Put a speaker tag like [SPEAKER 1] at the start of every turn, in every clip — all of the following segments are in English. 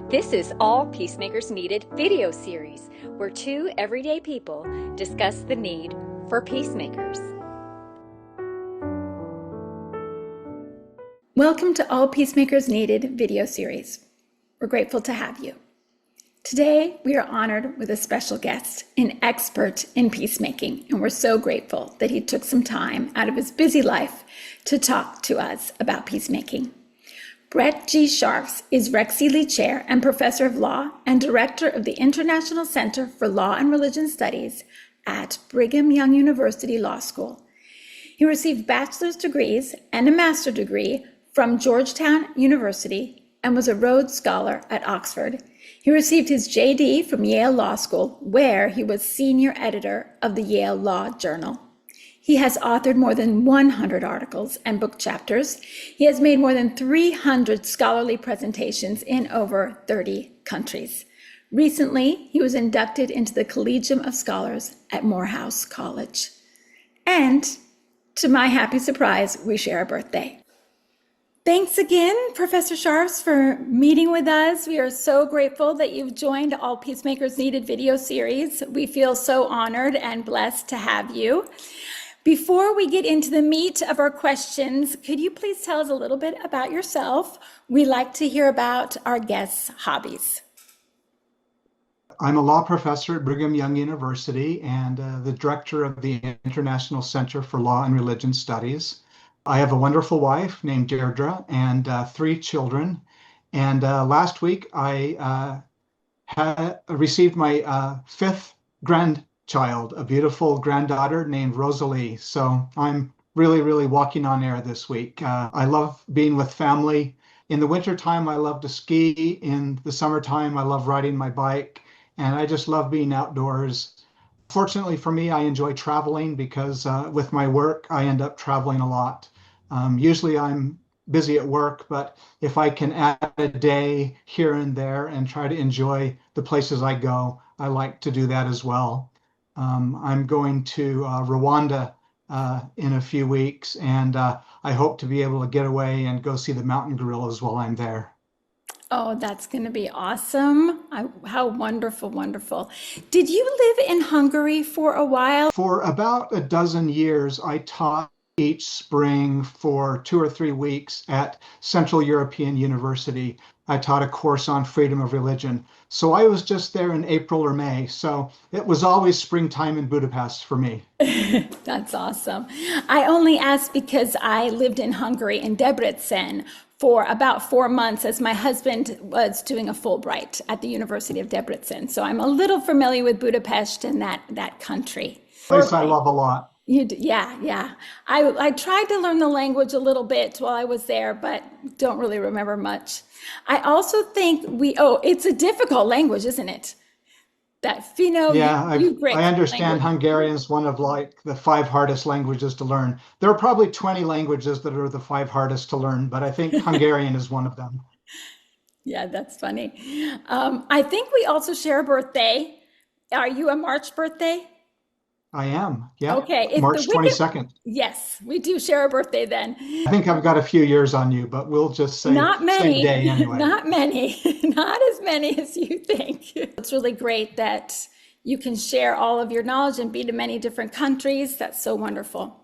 [SPEAKER 1] This is All Peacemakers Needed video series, where two everyday people discuss the need for peacemakers.
[SPEAKER 2] Welcome to All Peacemakers Needed video series. We're grateful to have you. Today, we are honored with a special guest, an expert in peacemaking, and we're so grateful that he took some time out of his busy life to talk to us about peacemaking. Brett G. Scharffs is Rex Seeley Chair and Professor of Law and Director of the International Center for Law and Religion Studies at Brigham Young University Law School. He received bachelor's degrees and a master's degree from Georgetown University and was a Rhodes Scholar at Oxford. He received his JD from Yale Law School, where he was senior editor of the Yale Law Journal. He has authored more than 100 articles and book chapters. He has made more than 300 scholarly presentations in over 30 countries. Recently, he was inducted into the Collegium of Scholars at Morehouse College. And to my happy surprise, we share a birthday. Thanks again, Professor Scharffs, for meeting with us. We are so grateful that you've joined All Peacemakers Needed video series. We feel so honored and blessed to have you. Before we get into the meat of our questions, could you please tell us a little bit about yourself? We like to hear about our guests' hobbies.
[SPEAKER 3] I'm a law professor at Brigham Young University and the director of the International Center for Law and Religion Studies. I have a wonderful wife named Deirdre and 3 children. And last week I received my 5th grandchild, a beautiful granddaughter named Rosalie. So I'm really walking on air this week. I love being with family. In the wintertime, I love to ski. In the summertime, I love riding my bike. And I just love being outdoors. Fortunately for me, I enjoy traveling because with my work, I end up traveling a lot. Usually I'm busy at work, but if I can add a day here and there and try to enjoy the places I go, I like to do that as well. I'm going to Rwanda in a few weeks, and I hope to be able to get away and go see the mountain gorillas while I'm there.
[SPEAKER 2] Oh, that's going to be awesome. How wonderful, wonderful. Did you live in Hungary for a while?
[SPEAKER 3] For about a dozen years, I taught each spring for 2 or 3 weeks at Central European University. I taught a course on freedom of religion. So I was just there in April or May. So it was always springtime in Budapest for me.
[SPEAKER 2] That's awesome. I only asked because I lived in Hungary, in Debrecen, for about 4 months as my husband was doing a Fulbright at the University of Debrecen. So I'm a little familiar with Budapest and that country.
[SPEAKER 3] Place I love a lot.
[SPEAKER 2] Yeah. I tried to learn the language a little bit while I was there, but don't really remember much. I also think it's a difficult language, isn't it? That Finno,
[SPEAKER 3] yeah, I understand
[SPEAKER 2] language.
[SPEAKER 3] Hungarian is one of like the 5 hardest languages to learn. There are probably 20 languages that are the 5 hardest to learn, but I think Hungarian is one of them.
[SPEAKER 2] Yeah, that's funny. I think we also share a birthday. Are you a March birthday?
[SPEAKER 3] I am, yeah.
[SPEAKER 2] Okay.
[SPEAKER 3] March 22nd.
[SPEAKER 2] Yes, we do share a birthday then.
[SPEAKER 3] I think I've got a few years on you, but we'll just say
[SPEAKER 2] not many.
[SPEAKER 3] Same day anyway.
[SPEAKER 2] Not many. Not as many as you think. It's really great that you can share all of your knowledge and be to many different countries. That's so wonderful.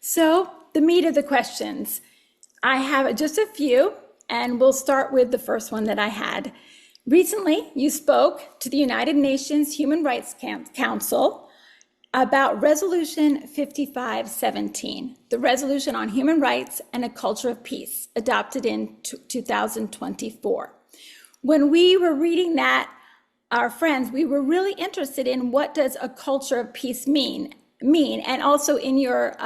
[SPEAKER 2] So the meat of the questions. I have just a few, and we'll start with the first one that I had. Recently, you spoke to the United Nations Human Rights Council about Resolution 5517, the Resolution on Human Rights and a Culture of Peace, adopted in 2024. When we were reading that, our friends, we were really interested in what does a culture of peace mean? And also in your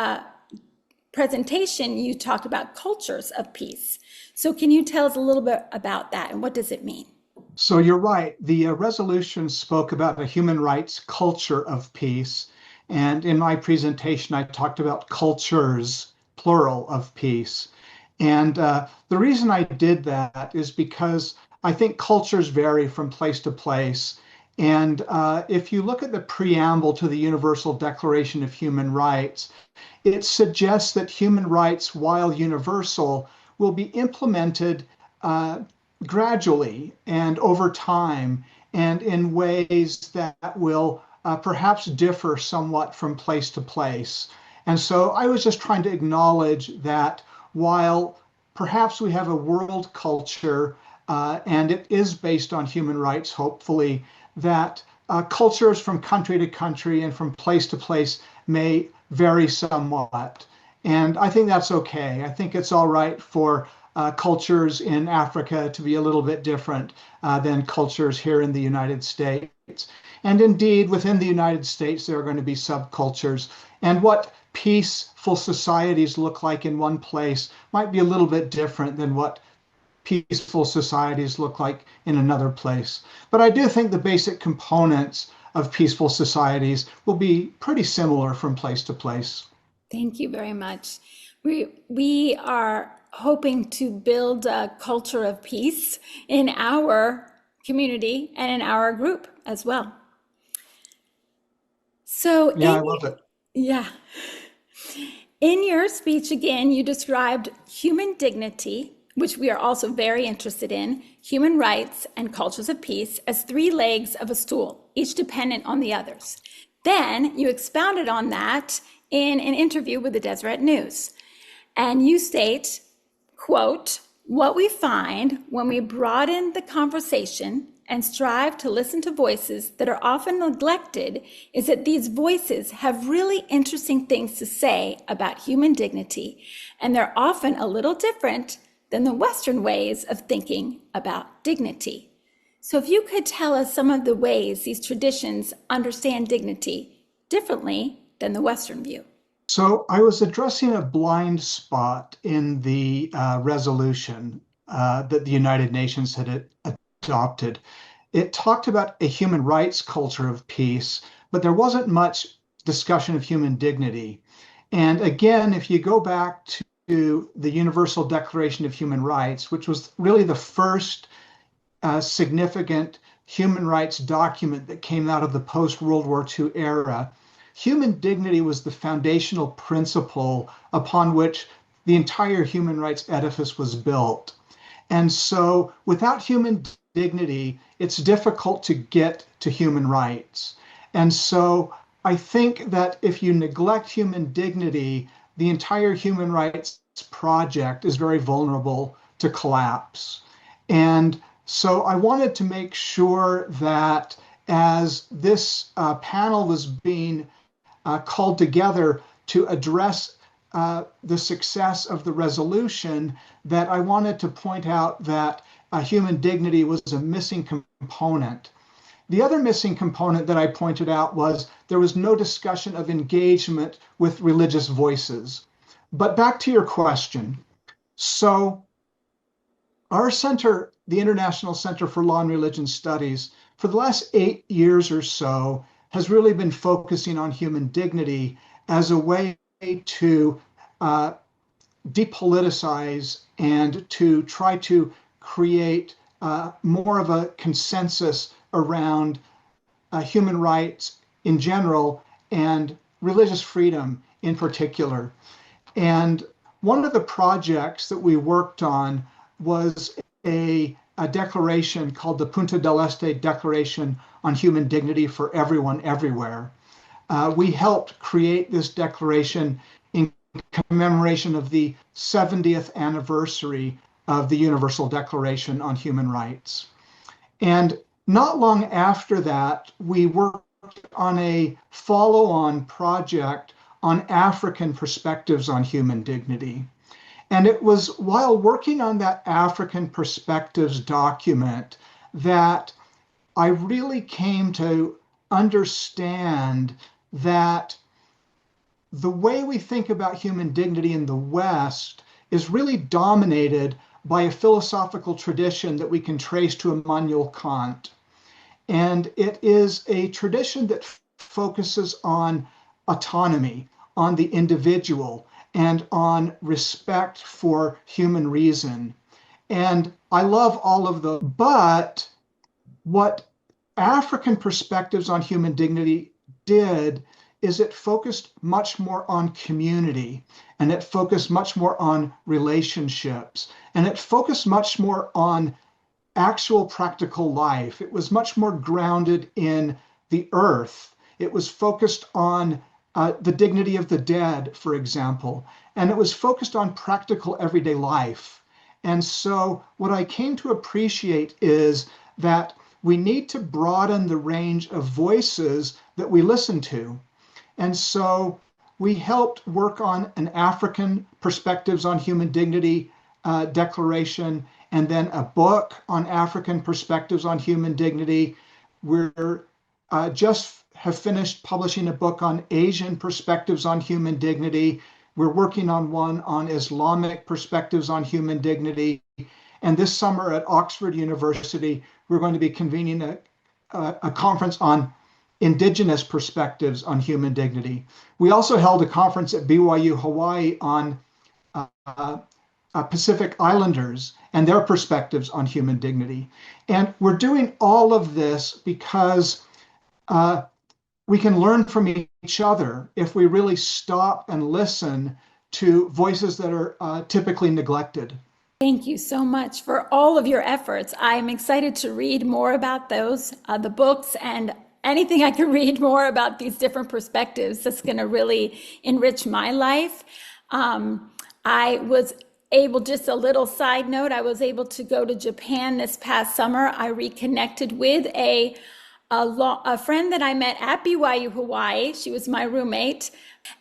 [SPEAKER 2] presentation, you talked about cultures of peace. So can you tell us a little bit about that and what does it mean?
[SPEAKER 3] So you're right. The resolution spoke about a human rights culture of peace. And in my presentation, I talked about cultures, plural, of peace. And the reason I did that is because I think cultures vary from place to place. And if you look at the preamble to the Universal Declaration of Human Rights, it suggests that human rights, while universal, will be implemented gradually and over time and in ways that will perhaps differ somewhat from place to place. And so I was just trying to acknowledge that while perhaps we have a world culture and it is based on human rights, hopefully, that cultures from country to country and from place to place may vary somewhat. And I think that's okay. I think it's all right for cultures in Africa to be a little bit different than cultures here in the United States. And indeed, within the United States, there are going to be subcultures. And what peaceful societies look like in one place might be a little bit different than what peaceful societies look like in another place. But I do think the basic components of peaceful societies will be pretty similar from place to place.
[SPEAKER 2] Thank you very much. We are hoping to build a culture of peace in our community and in our group as well. So
[SPEAKER 3] Yeah, I love it.
[SPEAKER 2] yeah. In your speech, again, you described human dignity, which we are also very interested in, human rights, and cultures of peace as three legs of a stool, each dependent on the others. Then you expounded on that in an interview with the Deseret News. And you state, quote, "What we find when we broaden the conversation and strive to listen to voices that are often neglected is that these voices have really interesting things to say about human dignity, and they're often a little different than the Western ways of thinking about dignity." So if you could tell us some of the ways these traditions understand dignity differently than the Western view.
[SPEAKER 3] So I was addressing a blind spot in the resolution that the United Nations had adopted. It talked about a human rights culture of peace, but there wasn't much discussion of human dignity. And again, if you go back to the Universal Declaration of Human Rights, which was really the first significant human rights document that came out of the post-World War II era, human dignity was the foundational principle upon which the entire human rights edifice was built. And so without human dignity, it's difficult to get to human rights. And so I think that if you neglect human dignity, the entire human rights project is very vulnerable to collapse. And so I wanted to make sure that as this panel was being called together to address the success of the resolution, that I wanted to point out that human dignity was a missing component. The other missing component that I pointed out was there was no discussion of engagement with religious voices. But back to your question. So our center, the International Center for Law and Religion Studies, for the last 8 years or so, has really been focusing on human dignity as a way to depoliticize and to try to create more of a consensus around human rights in general and religious freedom in particular. And one of the projects that we worked on was a declaration called the Punta del Este Declaration on Human Dignity for Everyone, Everywhere. We helped create this declaration in commemoration of the 70th anniversary of the Universal Declaration on Human Rights. And not long after that, we worked on a follow-on project on African perspectives on human dignity. And it was while working on that African perspectives document that I really came to understand that the way we think about human dignity in the West is really dominated by a philosophical tradition that we can trace to Immanuel Kant. And it is a tradition that focuses on autonomy, on the individual, and on respect for human reason. And I love all of those. But what African perspectives on human dignity did is it focused much more on community, and it focused much more on relationships, and it focused much more on actual practical life. It was much more grounded in the earth. It was focused on the dignity of the dead, for example, and it was focused on practical everyday life. And so what I came to appreciate is that we need to broaden the range of voices that we listen to. And so we helped work on an African Perspectives on Human Dignity declaration, and then a book on African perspectives on human dignity. We're just have finished publishing a book on Asian perspectives on human dignity. We're working on one on Islamic perspectives on human dignity. And this summer at Oxford University, we're going to be convening a conference on Indigenous perspectives on human dignity. We also held a conference at BYU Hawaii on Pacific Islanders and their perspectives on human dignity. And we're doing all of this because we can learn from each other if we really stop and listen to voices that are typically neglected.
[SPEAKER 2] Thank you so much for all of your efforts. I'm excited to read more about those, the books, and anything I can read more about these different perspectives that's going to really enrich my life. I was able, just a little side note, I was able to go to Japan this past summer. I reconnected with a friend that I met at BYU Hawaii. She was my roommate.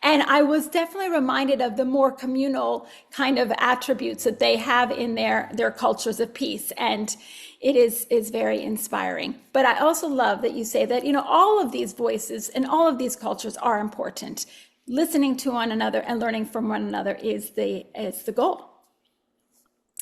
[SPEAKER 2] And I was definitely reminded of the more communal kind of attributes that they have in their cultures of peace. And it is very inspiring. But I also love that you say that, all of these voices and all of these cultures are important. Listening to one another and learning from one another is the goal.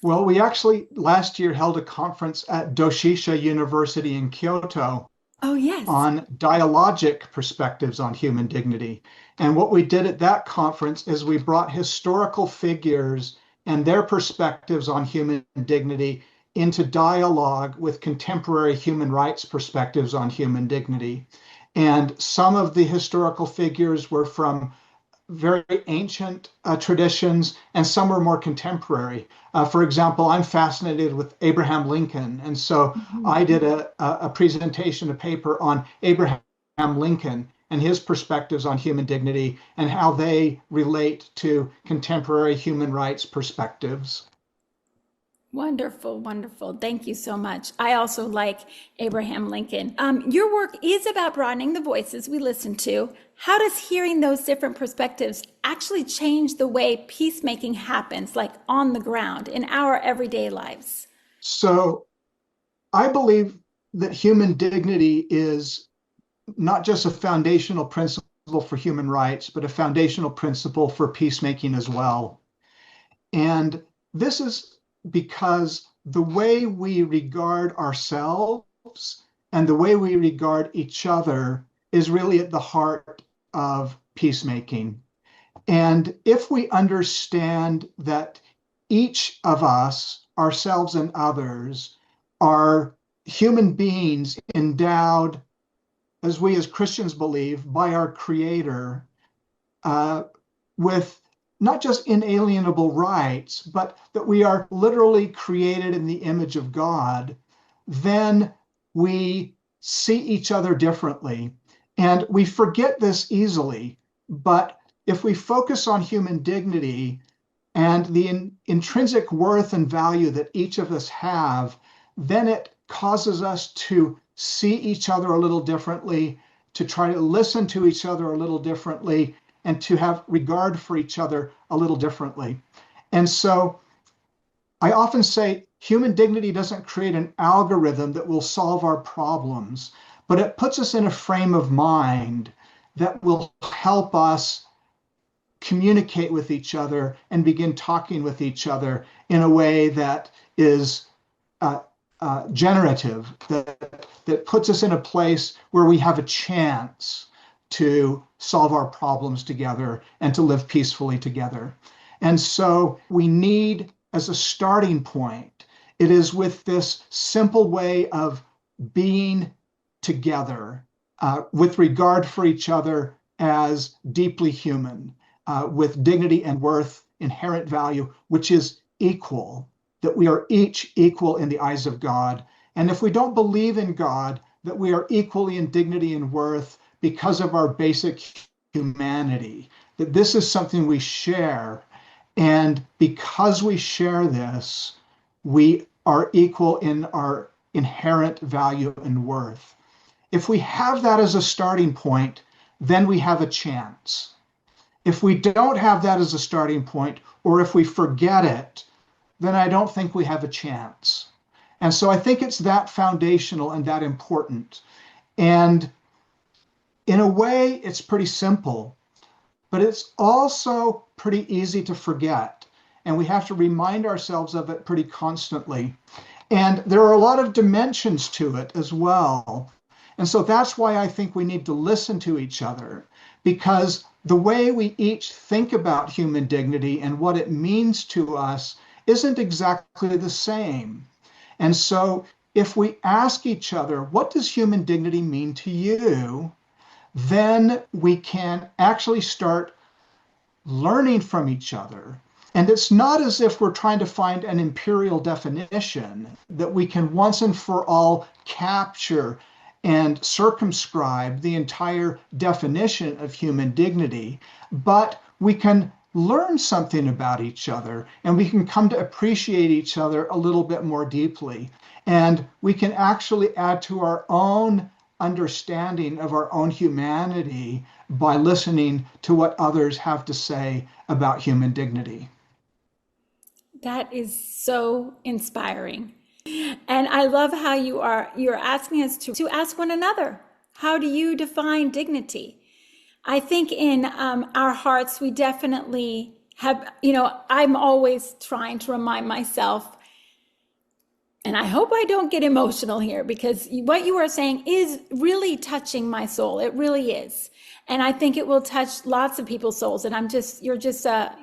[SPEAKER 3] Well, we actually last year held a conference at Doshisha University in Kyoto.
[SPEAKER 2] Oh, yes.
[SPEAKER 3] On dialogic perspectives on human dignity. And what we did at that conference is we brought historical figures and their perspectives on human dignity into dialogue with contemporary human rights perspectives on human dignity. And some of the historical figures were from very ancient traditions, and some were more contemporary. For example, I'm fascinated with Abraham Lincoln. And so I did a presentation, a paper on Abraham Lincoln and his perspectives on human dignity and how they relate to contemporary human rights perspectives.
[SPEAKER 2] Wonderful, wonderful. Thank you so much. I also like Abraham Lincoln. Your work is about broadening the voices we listen to. How does hearing those different perspectives actually change the way peacemaking happens, like on the ground in our everyday lives?
[SPEAKER 3] So I believe that human dignity is not just a foundational principle for human rights, but a foundational principle for peacemaking as well. And this is because the way we regard ourselves and the way we regard each other is really at the heart of peacemaking. And if we understand that each of us, ourselves and others, are human beings endowed, as we as Christians believe, by our Creator, with not just inalienable rights, but that we are literally created in the image of God, then we see each other differently. And we forget this easily, but if we focus on human dignity and the intrinsic worth and value that each of us have, then it causes us to see each other a little differently, to try to listen to each other a little differently, and to have regard for each other a little differently. And so I often say human dignity doesn't create an algorithm that will solve our problems, but it puts us in a frame of mind that will help us communicate with each other and begin talking with each other in a way that is generative, that puts us in a place where we have a chance to solve our problems together and to live peacefully together. And so we need, as a starting point, it is with this simple way of being together with regard for each other as deeply human, with dignity and worth, inherent value, which is equal. that we are each equal in the eyes of God. And if we don't believe in God, that we are equally in dignity and worth because of our basic humanity, that this is something we share. And because we share this, we are equal in our inherent value and worth. If we have that as a starting point, then we have a chance. If we don't have that as a starting point, or if we forget it, then I don't think we have a chance. And so I think it's that foundational and that important. And in a way, it's pretty simple, but it's also pretty easy to forget. And we have to remind ourselves of it pretty constantly. And there are a lot of dimensions to it as well. And so that's why I think we need to listen to each other, because the way we each think about human dignity and what it means to us isn't exactly the same. And so if we ask each other, what does human dignity mean to you? Then we can actually start learning from each other. And it's not as if we're trying to find an imperial definition that we can once and for all capture and circumscribe the entire definition of human dignity, but we can learn something about each other, and we can come to appreciate each other a little bit more deeply. And we can actually add to our own understanding of our own humanity by listening to what others have to say about human dignity.
[SPEAKER 2] That is so inspiring. And I love how you're asking us to ask one another, how do you define dignity? I think in our hearts, we definitely have, I'm always trying to remind myself, and I hope I don't get emotional here, because what you are saying is really touching my soul. It really is. And I think it will touch lots of people's souls. And you're just a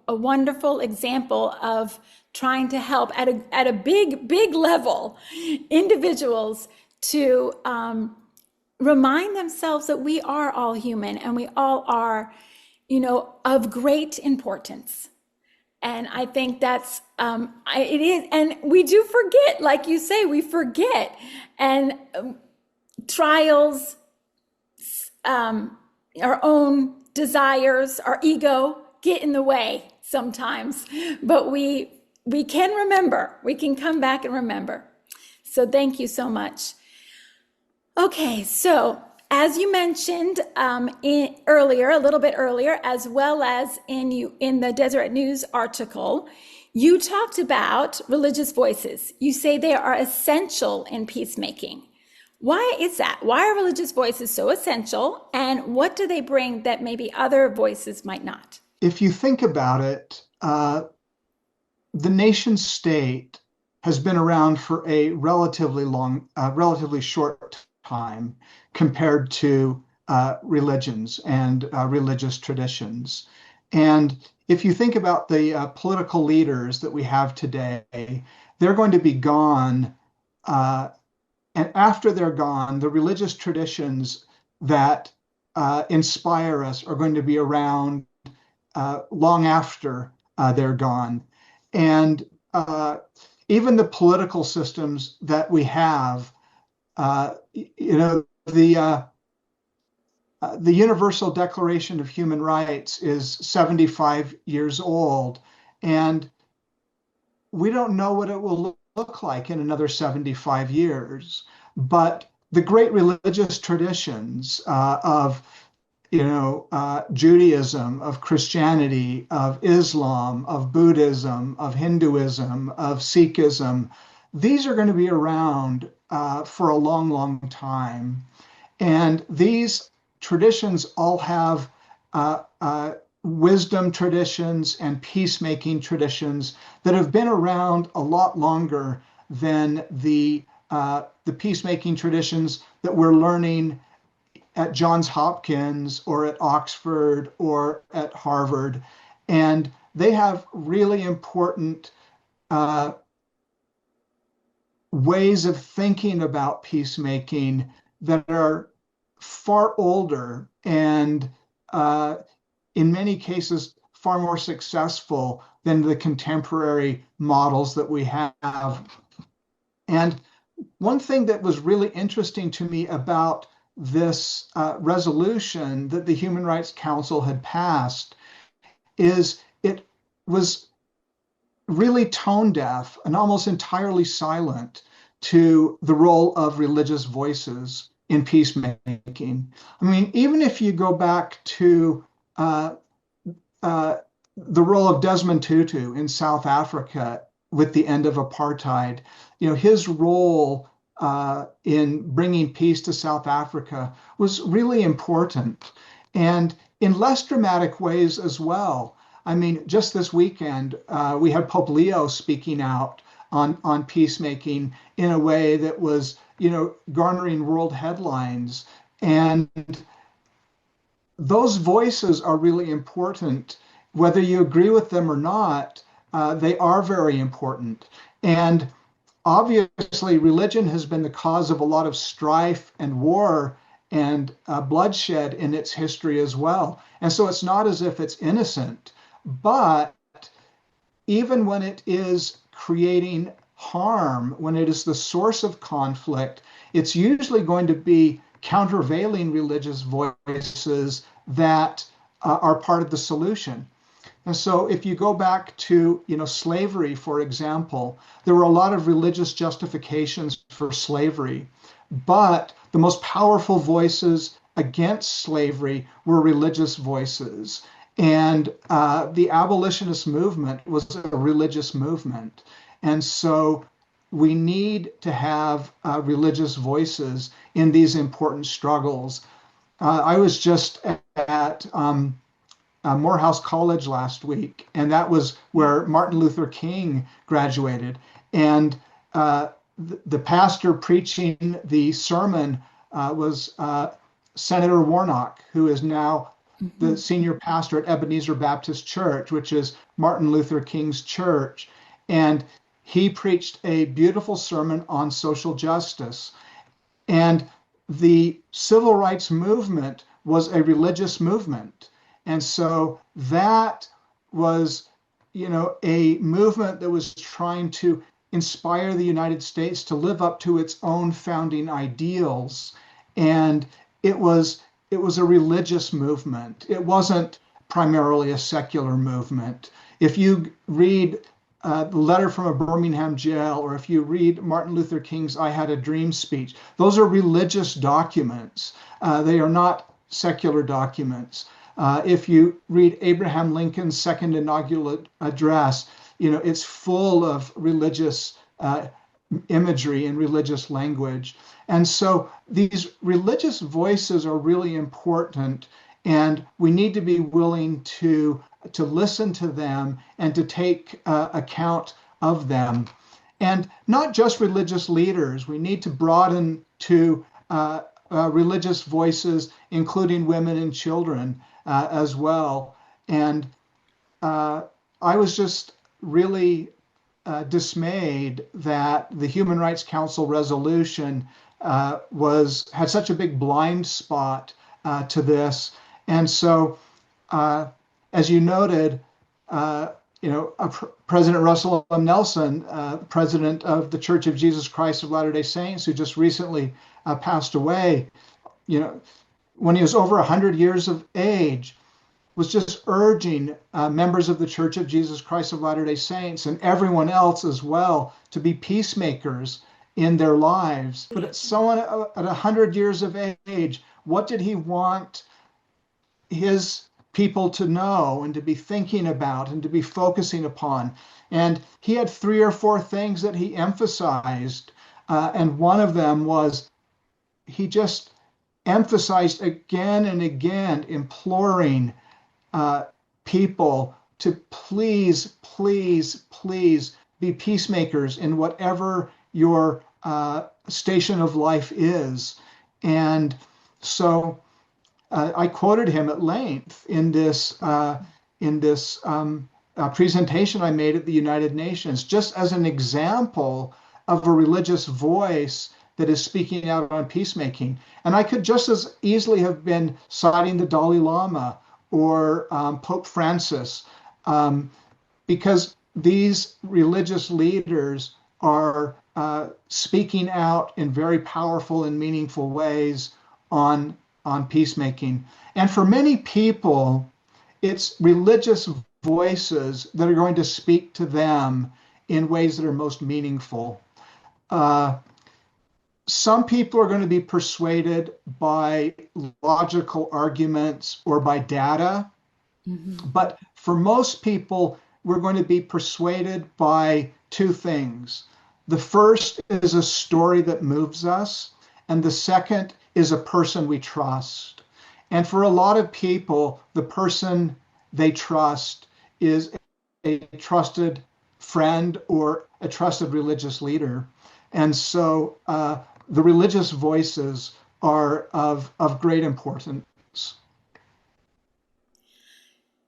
[SPEAKER 2] wonderful example of trying to help at a big level individuals to remind themselves that we are all human and we all are, of great importance. And I think that's, it is, and we do forget, like you say, we forget. And trials, our own desires, our ego get in the way sometimes, but we can remember, we can come back and remember. So thank you so much. Okay, so as you mentioned a little bit earlier, as well as in the Deseret News article, you talked about religious voices. You say they are essential in peacemaking. Why is that? Why are religious voices so essential, and what do they bring that maybe other voices might not?
[SPEAKER 3] If you think about it, the nation state has been around for a relatively short time compared to religions and religious traditions. And if you think about the political leaders that we have today, they're going to be gone. And after they're gone, the religious traditions that inspire us are going to be around long after they're gone. And even the political systems that we have, the Universal Declaration of Human Rights is 75 years old, and we don't know what it will look like in another 75 years. But the great religious traditions of Judaism, of Christianity, of Islam, of Buddhism, of Hinduism, of Sikhism, these are going to be around for a long, long time. And these traditions all have wisdom traditions and peacemaking traditions that have been around a lot longer than the peacemaking traditions that we're learning at Johns Hopkins or at Oxford or at Harvard. And they have really important ways of thinking about peacemaking that are far older and in many cases far more successful than the contemporary models that we have. And one thing that was really interesting to me about this resolution that the Human Rights Council had passed is it was really tone deaf and almost entirely silent to the role of religious voices in peacemaking. I mean, even if you go back to the role of Desmond Tutu in South Africa with the end of apartheid, his role in bringing peace to South Africa was really important, and in less dramatic ways as well. I mean, just this weekend, we had Pope Leo speaking out on peacemaking in a way that was, garnering world headlines. And those voices are really important. Whether you agree with them or not, they are very important. And obviously, religion has been the cause of a lot of strife and war and bloodshed in its history as well. And so it's not as if it's innocent. But even when it is creating harm, when it is the source of conflict, it's usually going to be countervailing religious voices that are part of the solution. And so if you go back to, slavery, for example, there were a lot of religious justifications for slavery, but the most powerful voices against slavery were religious voices. And the abolitionist movement was a religious movement. And so we need to have religious voices in these important struggles. I was just at Morehouse College last week, and that was where Martin Luther King graduated. And the pastor preaching the sermon was Senator Warnock, who is now the senior pastor at Ebenezer Baptist Church, which is Martin Luther King's church. And he preached a beautiful sermon on social justice. And the civil rights movement was a religious movement. And so that was, a movement that was trying to inspire the United States to live up to its own founding ideals. And it was a religious movement. It wasn't primarily a secular movement. If you read the letter from a Birmingham jail, or if you read Martin Luther King's I Had a Dream speech, those are religious documents. They are not secular documents. If you read Abraham Lincoln's second inaugural address, it's full of religious imagery and religious language. And so these religious voices are really important, and we need to be willing to listen to them and to take account of them. And not just religious leaders. We need to broaden to religious voices, including women and children as well. And I was just really dismayed that the Human Rights Council resolution had such a big blind spot to this. And so, as you noted, President Russell M. Nelson, president of the Church of Jesus Christ of Latter-day Saints, who just recently passed away, when he was over 100 years of age, was just urging members of the Church of Jesus Christ of Latter-day Saints and everyone else as well to be peacemakers in their lives. But at someone at 100 years of age, what did he want his people to know and to be thinking about and to be focusing upon? And he had 3 or 4 things that he emphasized. And one of them was he just emphasized again and again, imploring people to please, please, please be peacemakers in whatever your station of life is. And so I quoted him at length in this presentation I made at the United Nations, just as an example of a religious voice that is speaking out on peacemaking. And I could just as easily have been citing the Dalai Lama or Pope Francis, because these religious leaders are speaking out in very powerful and meaningful ways on peacemaking. And for many people, it's religious voices that are going to speak to them in ways that are most meaningful. Some people are going to be persuaded by logical arguments or by data, but for most people, we're going to be persuaded by two things. The first is a story that moves us, and the second is a person we trust. And for a lot of people, the person they trust is a trusted friend or a trusted religious leader. And so the religious voices are of great importance.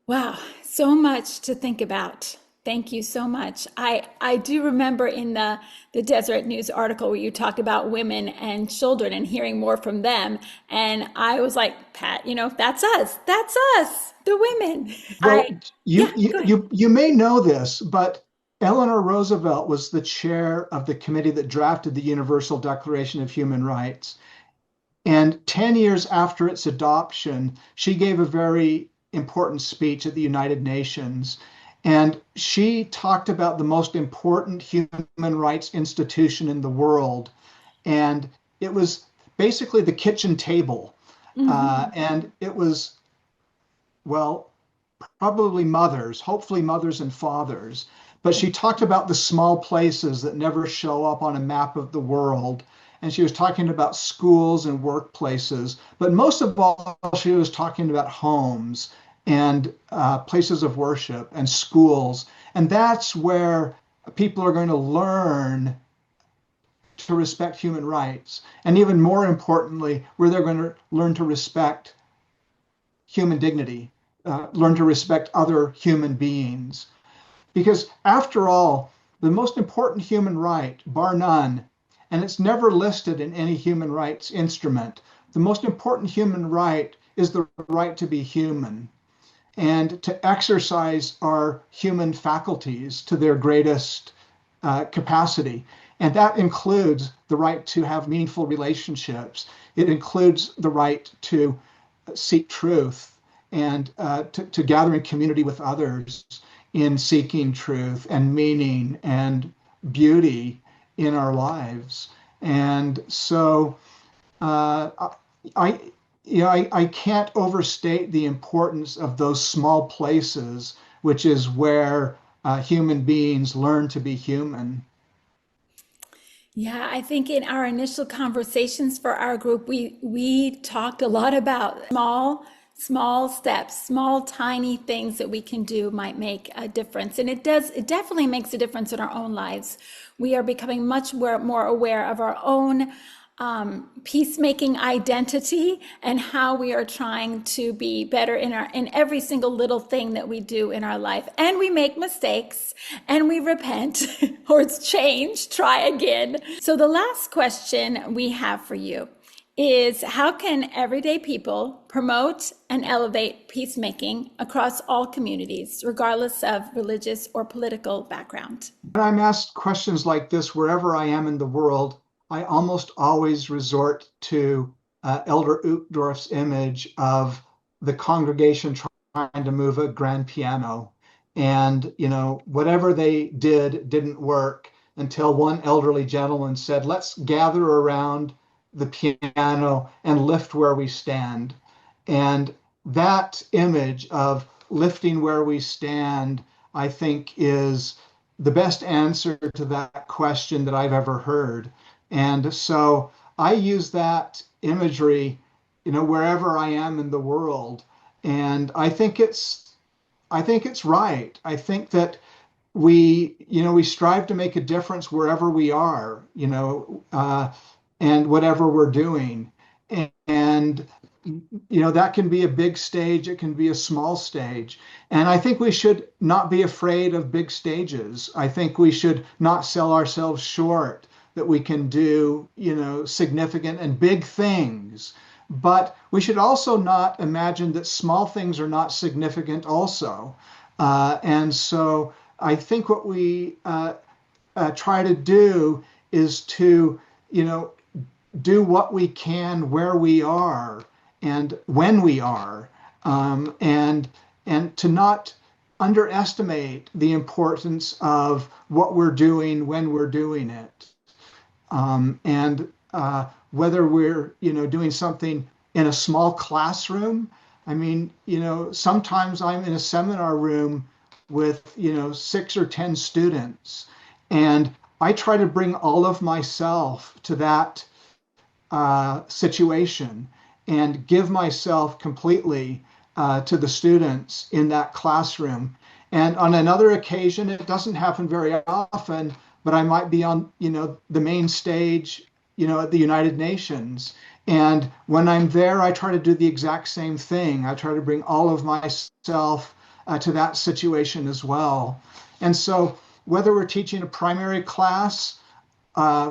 [SPEAKER 2] Wow, so much to think about. Thank you so much. I do remember in the Deseret News article where you talked about women and children and hearing more from them. And I was like, Pat, that's us. That's us, the women.
[SPEAKER 3] Well,
[SPEAKER 2] Yeah, go ahead.
[SPEAKER 3] you may know this, but Eleanor Roosevelt was the chair of the committee that drafted the Universal Declaration of Human Rights. And 10 years after its adoption, she gave a very important speech at the United Nations. And she talked about the most important human rights institution in the world. And it was basically the kitchen table. And it was, well, probably mothers, hopefully mothers and fathers. But she talked about the small places that never show up on a map of the world. And she was talking about schools and workplaces. But most of all, she was talking about homes and places of worship and schools. And that's where people are going to learn to respect human rights. And even more importantly, where they're going to learn to respect human dignity, learn to respect other human beings. Because after all, the most important human right, bar none, and it's never listed in any human rights instrument, the most important human right is the right to be human and to exercise our human faculties to their greatest capacity. And that includes the right to have meaningful relationships. It includes the right to seek truth and to gather in community with others in seeking truth and meaning and beauty in our lives. And so I can't overstate the importance of those small places, which is where human beings learn to be human.
[SPEAKER 2] Yeah, I think in our initial conversations for our group, we talked a lot about small steps, small tiny things that we can do might make a difference. And it definitely makes a difference in our own lives. We are becoming much more aware of our own peacemaking identity and how we are trying to be better in every single little thing that we do in our life. And we make mistakes and we repent or it's change, try again. So the last question we have for you is, how can everyday people promote and elevate peacemaking across all communities, regardless of religious or political background?
[SPEAKER 3] When I'm asked questions like this wherever I am in the world, I almost always resort to Elder Uchtdorf's image of the congregation trying to move a grand piano. And, whatever they didn't work until one elderly gentleman said, let's gather around the piano and lift where we stand. And that image of lifting where we stand, I think, is the best answer to that question that I've ever heard. And so I use that imagery, wherever I am in the world. And I think it's right. I think that we strive to make a difference wherever we are, and whatever we're doing. And that can be a big stage, it can be a small stage. And I think we should not be afraid of big stages. I think we should not sell ourselves short that we can do, significant and big things. but we should also not imagine that small things are not significant also. And so I think what we try to do is to, do what we can where we are and when we are, and to not underestimate the importance of what we're doing when we're doing it. And whether we're, doing something in a small classroom. I mean, sometimes I'm in a seminar room with, 6 or 10 students, and I try to bring all of myself to that situation and give myself completely to the students in that classroom. And on another occasion, it doesn't happen very often, but I might be on, the main stage, at the United Nations. And when I'm there, I try to do the exact same thing. I try to bring all of myself to that situation as well. And so whether we're teaching a primary class,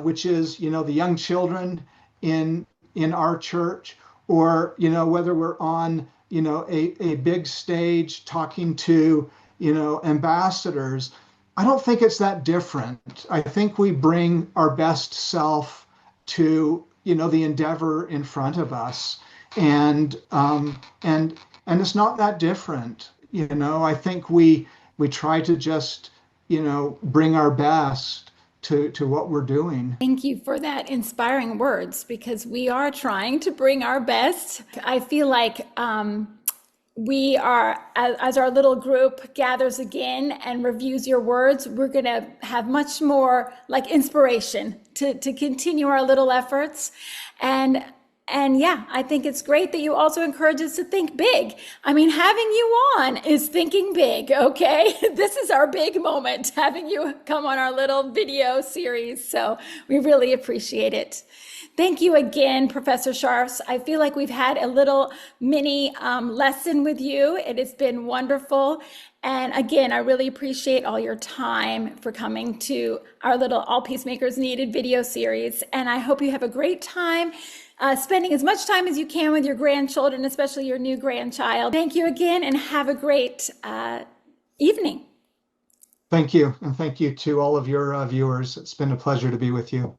[SPEAKER 3] which is, the young children in our church, or, whether we're on, a big stage talking to, ambassadors, I don't think it's that different. I think we bring our best self to, the endeavor in front of us, and it's not that different. I think we try to just, bring our best to what we're doing.
[SPEAKER 2] Thank you for that inspiring words, because we are trying to bring our best. I feel like we are, as our little group gathers again and reviews your words, we're going to have much more like inspiration to continue our little efforts. And yeah, I think it's great that you also encourage us to think big. I mean, having you on is thinking big, okay? This is our big moment, having you come on our little video series. So we really appreciate it. Thank you again, Professor Scharffs. I feel like we've had a little mini lesson with you. It has been wonderful. And again, I really appreciate all your time for coming to our little All Peacemakers Needed video series. And I hope you have a great time spending as much time as you can with your grandchildren, especially your new grandchild. Thank you again, and have a great evening.
[SPEAKER 3] Thank you. And thank you to all of your viewers. It's been a pleasure to be with you.